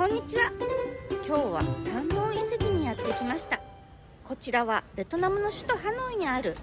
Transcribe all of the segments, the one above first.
こんにちは。今日はタンロン遺跡にやってきました。こちらはベトナムの首都ハノイにある、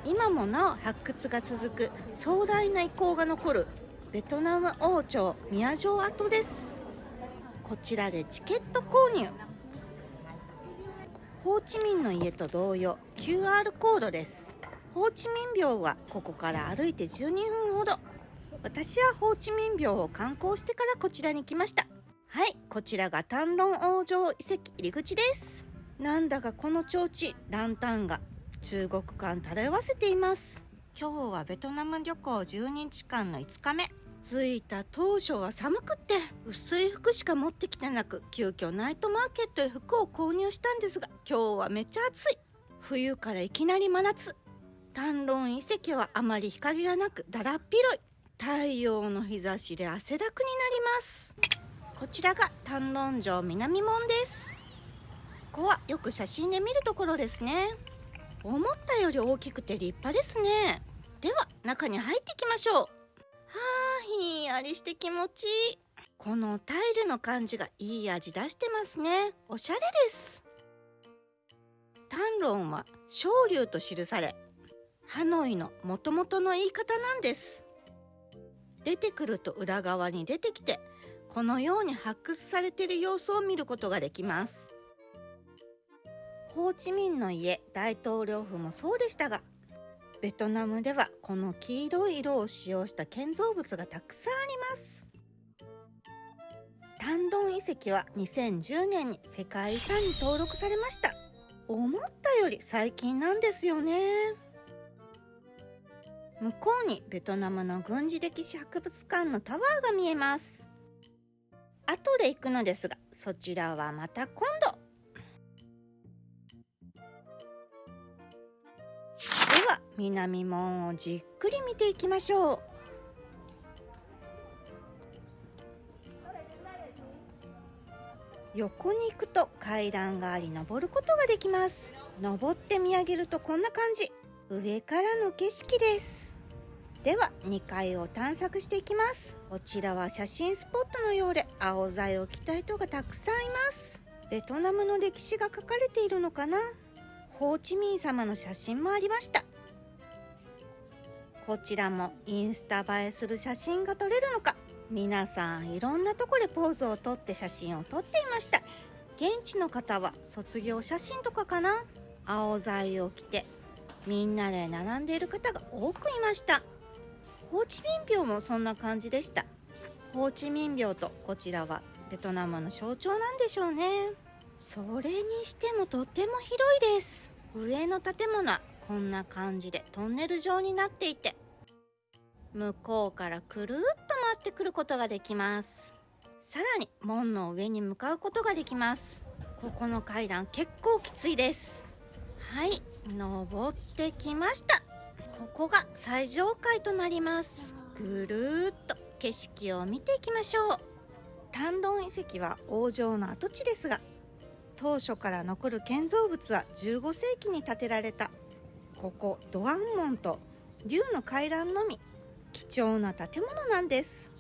今もなお発掘が続く壮大な遺構が残るベトナム王朝ミャ城跡です。こちらでチケット購入。ホーチミンの家と同様 QR コードです。ホーチミン廟はここから歩いて12分ほど。私はホーチミン廟を観光してからこちらに来ました。はい、こちらがタンロン王城遺跡入り口です。なんだかこの提灯、ランタンが中国感漂わせています。今日はベトナム旅行12日間の5日目。着いた当初は寒くって薄い服しか持ってきてなく、急遽ナイトマーケットで服を購入したんですが、今日はめっちゃ暑い。冬からいきなり真夏。タンロン遺跡はあまり日陰がなくだらっ広い。太陽の日差しで汗だくになります。こちらがタンロン城南門です。ここはよく写真で見るところですね。思ったより大きくて立派ですね。では中に入っていきましょう。はあ、ひんやりして気持ちいい。このタイルの感じがいい味出してますね。おしゃれです。タンロンは昇龍と記され、ハノイの元々の言い方なんです。出てくると裏側に出てきて、このように発掘されている様子を見ることができます。ホーチミンの家、大統領府もそうでしたが、ベトナムではこの黄色い色を使用した建造物がたくさんあります。タンロン遺跡は2010年に世界遺産に登録されました。思ったより最近なんですよね。向こうにベトナムの軍事歴史博物館のタワーが見えます。後で行くのですが、そちらはまた今度。では南門をじっくり見ていきましょう。横に行くと階段があり、登ることができます。登って見上げるとこんな感じ。上からの景色です。では2階を探索していきます。こちらは写真スポットのようで、青材を着た人がたくさんいます。ベトナムの歴史が書かれているのかな。ホーチミン様の写真もありました。こちらもインスタ映えする写真が撮れるのか、皆さんいろんなとこでポーズをとって写真を撮っていました。現地の方は卒業写真とかかな。青材を着てみんなで並んでいる方が多くいました。ホーチミン廟もそんな感じでした。ホーチミン廟とこちらはベトナムの象徴なんでしょうね。それにしてもとても広いです。上の建物はこんな感じでトンネル状になっていて、向こうからくるっと回ってくることができます。さらに門の上に向かうことができます。ここの階段結構きついです。はい、登ってきました。ここが最上階となります。ぐるーっと景色を見ていきましょう。タンロン遺跡は王城の跡地ですが、当初から残る建造物は15世紀に建てられたここドアン門と竜の階段のみ。貴重な建物なんです。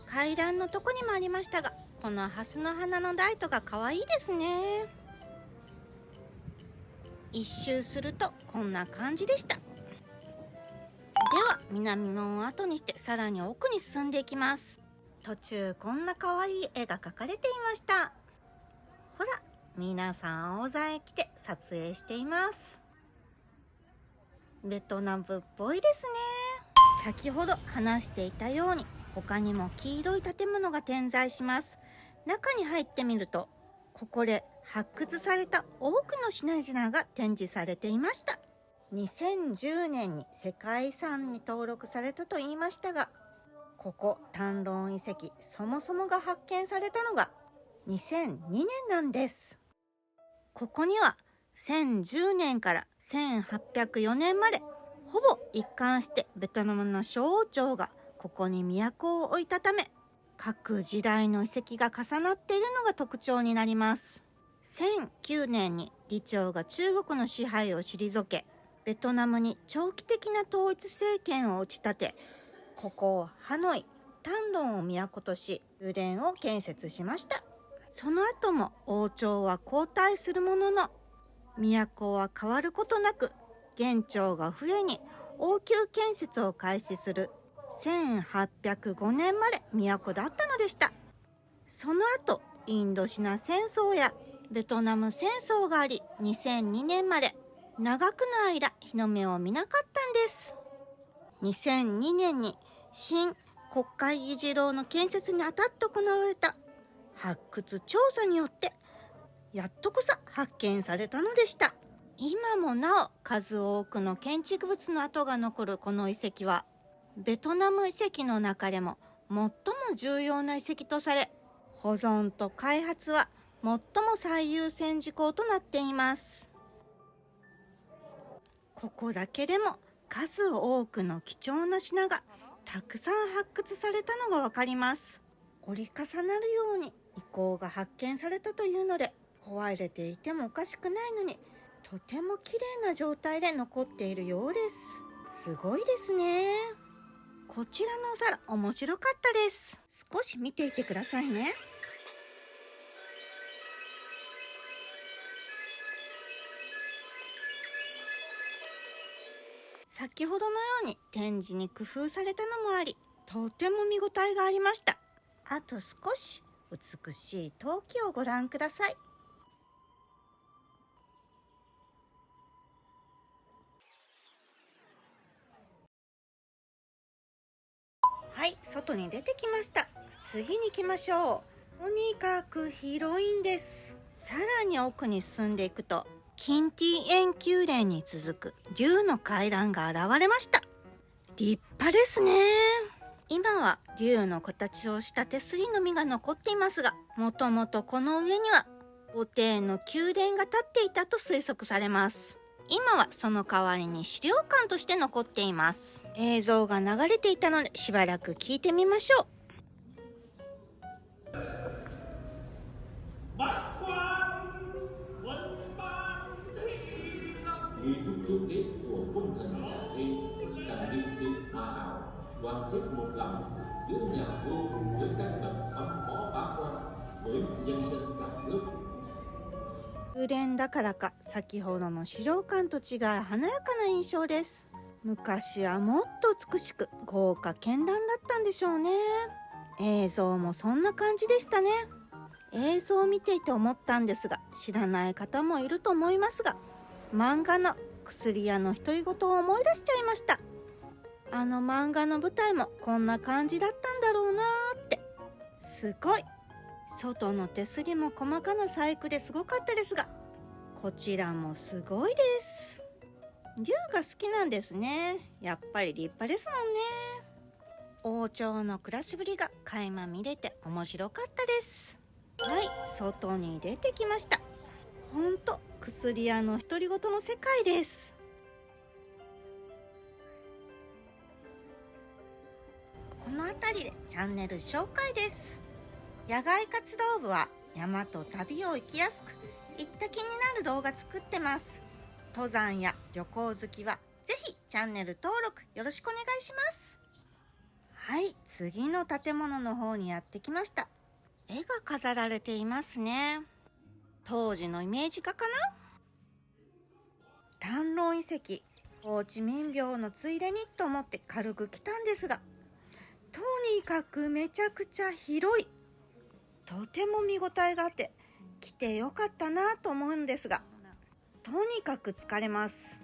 階段のとこにもありましたが、このハスの花のライトが可愛いですね。一周するとこんな感じでした。では南門を後にしてさらに奥に進んでいきます。途中こんな可愛い絵が描かれていました。ほら、皆さん青材着て撮影しています。ベトナムっぽいですね。先ほど話していたように他にも黄色い建物が点在します。中に入ってみると、ここで発掘された多くの品々が展示されていました。2010年に世界遺産に登録されたと言いましたが、ここタンロン遺跡そもそもが発見されたのが2002年なんです。ここには1010年から1804年までほぼ一貫してベトナムの小王朝がここに都を置いたため、各時代の遺跡が重なっているのが特徴になります。1009年に李朝が中国の支配を退け、ベトナムに長期的な統一政権を打ち立て、ここハノイ、丹論を都とし宮殿を建設しました。その後も王朝は交代するものの、都は変わることなく元朝が冬に王宮建設を開始する1805年まで都だったのでした。その後インドシナ戦争やベトナム戦争があり、2002年まで長くの間日の目を見なかったんです。2002年に新国会議事堂の建設にあたって行われた発掘調査によってやっとこそ発見されたのでした。今もなお数多くの建築物の跡が残るこの遺跡は、ベトナム遺跡の中でも最も重要な遺跡とされ、保存と開発は最も最優先事項となっています。ここだけでも数多くの貴重な品がたくさん発掘されたのがわかります。折り重なるように遺構が発見されたというので、壊れていてもおかしくないのにとても綺麗な状態で残っているようです。すごいですね。こちらのお皿面白かったです。少し見ていてくださいね。先ほどのように展示に工夫されたのもあり、とても見応えがありました。あと少し美しい陶器をご覧ください。はい、外に出てきました。次に行きましょう。とにかく広いんです。さらに奥に進んでいくと、キンティエン宮殿に続く竜の階段が現れました。立派ですね。今は竜の形をした手すりのみが残っていますが、もともとこの上には御殿の宮殿が建っていたと推測されます。今はその代わりに資料館として残っています。映像が流れていたのでしばらく聞いてみましょう。nghi thức chúc Tết của quân thần nhà Tây khẳng định sự hòa hảo, đoàn kết một lòng giữa nhà vua với các bậc văn võ bá quan với nhân dân cả nước。宮殿だからか先ほどの資料館と違い華やかな印象です。昔はもっと美しく豪華絢爛だったんでしょうね。映像もそんな感じでしたね。映像を見ていて思ったんですが、知らない方もいると思いますが、漫画の薬屋の独り言を思い出しちゃいました。あの漫画の舞台もこんな感じだったんだろうなーって。すごい。外の手すりも細かな細工ですごかったですが、こちらもすごいです。竜が好きなんですね。やっぱり立派ですもんね。王朝の暮らしぶりが垣間見れて面白かったです。はい、外に出てきました。ほんと薬屋の独り言の世界です。この辺りでチャンネル紹介です。野外活動部は山と旅を行きやすく行った気になる動画作ってます。登山や旅行好きはぜひチャンネル登録よろしくお願いします。はい、次の建物の方にやってきました。絵が飾られていますね。当時のイメージ画かな。丹論遺跡、ホーチミン廟のついでにと思って軽く来たんですが、とにかくめちゃくちゃ広い。とても見応えがあって来てよかったなと思うんですが、とにかく疲れます。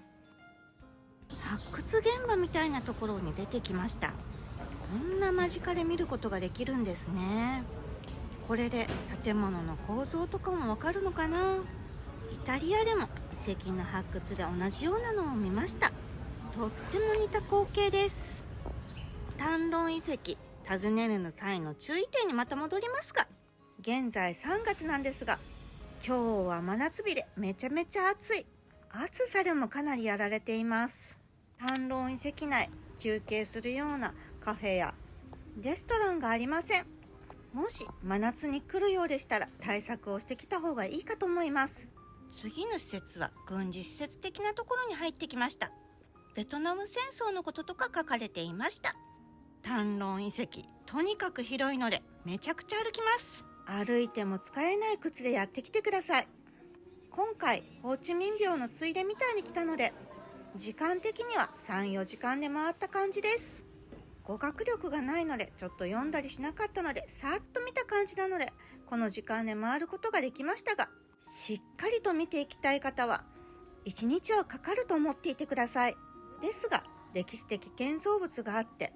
発掘現場みたいなところに出てきました。こんな間近で見ることができるんですね。これで建物の構造とかもわかるのかな。イタリアでも遺跡の発掘で同じようなのを見ました。とっても似た光景です。丹論遺跡訪ねるの際の注意点にまた戻りますが、現在3月なんですが、今日は真夏日でめちゃめちゃ暑い。暑さでもかなりやられています。丹論遺跡内、休憩するようなカフェやレストランがありません。もし真夏に来るようでしたら対策をしてきた方がいいかと思います。次の施設は軍事施設的なところに入ってきました。ベトナム戦争のこととか書かれていました。タロン遺跡、とにかく広いのでめちゃくちゃ歩きます。歩いても使えない靴でやってきてください。今回ホーチミン廟のついでみたいに来たので、時間的には 3,4 時間で回った感じです。語学力がないのでちょっと読んだりしなかったので、さーっと見た感じなのでこの時間で回ることができましたが、しっかりと見ていきたい方は1日はかかると思っていてください。ですが歴史的建造物があって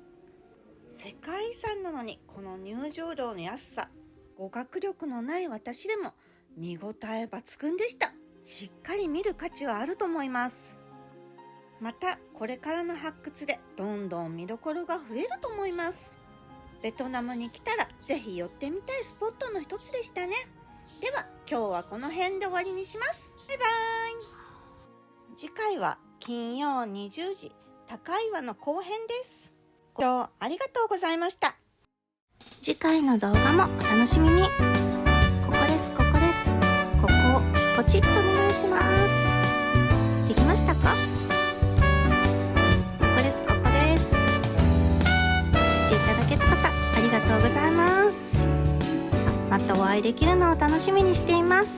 世界遺産なのに、この入場料の安さ、語学力のない私でも見応え抜群でした。しっかり見る価値はあると思います。またこれからの発掘でどんどん見どころが増えると思います。ベトナムに来たらぜひ寄ってみたいスポットの一つでしたね。では今日はこの辺で終わりにします。バイバイ。次回は金曜20時、高岩の後編です。ご視聴ありがとうございました。次回の動画もお楽しみに。ここです。ここをポチッとお願いします。できましたか？ここです。していただけた方ありがとうございます。またお会いできるのを楽しみにしています。